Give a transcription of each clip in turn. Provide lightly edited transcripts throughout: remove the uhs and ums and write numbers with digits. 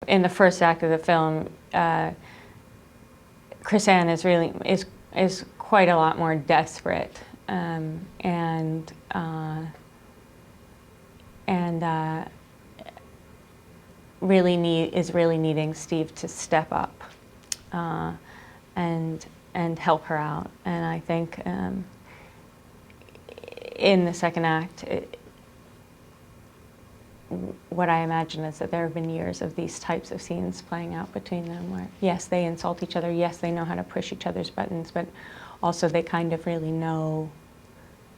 In the first act of the film, Chris Ann is quite a lot more desperate, and is really needing Steve to step up and help her out. And I think in the second act, what I imagine is that there have been years of these types of scenes playing out between them where, yes, they insult each other, yes, they know how to push each other's buttons, but also they kind of really know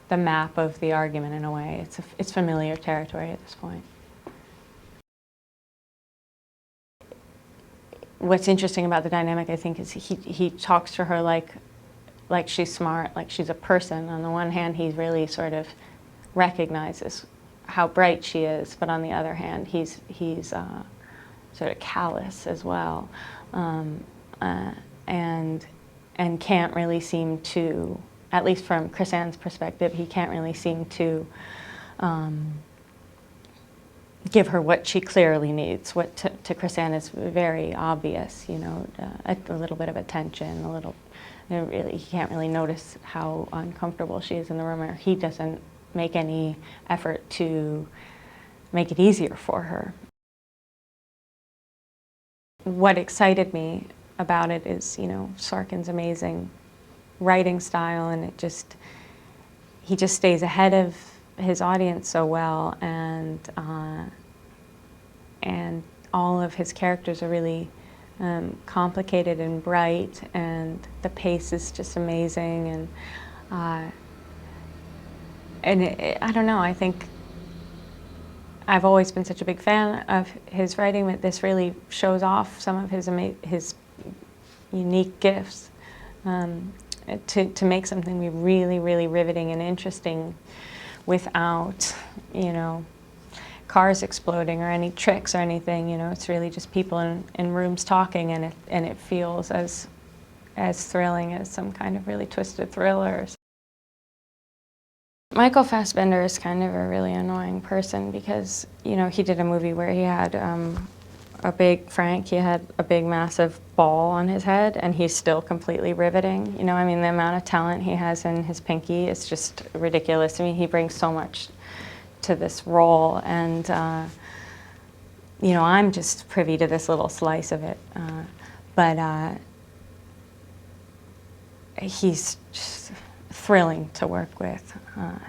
the map of the argument in a way. It's familiar territory at this point. What's interesting about the dynamic, I think, is he talks to her like she's smart, like she's a person. On the one hand, he really sort of recognizes how bright she is, but on the other hand, he's sort of callous as well, and can't really seem to, at least from Chris Ann's perspective, he can't really seem to give her what she clearly needs. What to Chris Ann is very obvious, you know, a little bit of attention, he can't really notice how uncomfortable she is in the room, or he doesn't make any effort to make it easier for her. What excited me about it is, you know, Sorkin's amazing writing style, and he just stays ahead of his audience so well, and all of his characters are really complicated and bright, and the pace is just amazing, and I don't know, I think I've always been such a big fan of his writing that this really shows off some of his unique gifts to make something really, really riveting and interesting without, you know, cars exploding or any tricks or anything. You know, it's really just people in rooms talking, and it feels as thrilling as some kind of really twisted thriller. Michael Fassbender is kind of a really annoying person because, you know, he did a movie where he had he had a big massive ball on his head, and he's still completely riveting. You know, I mean, the amount of talent he has in his pinky is just ridiculous. I mean, he brings so much to this role, and you know, I'm just privy to this little slice of it, but he's just thrilling to work with,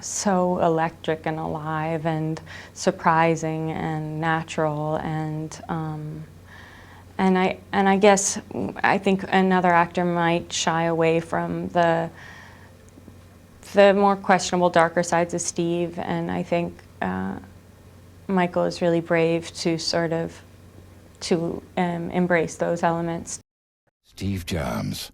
so electric and alive and surprising and natural, and I guess I think another actor might shy away from the more questionable, darker sides of Steve, and I think Michael is really brave to sort of embrace those elements. Steve Jobs.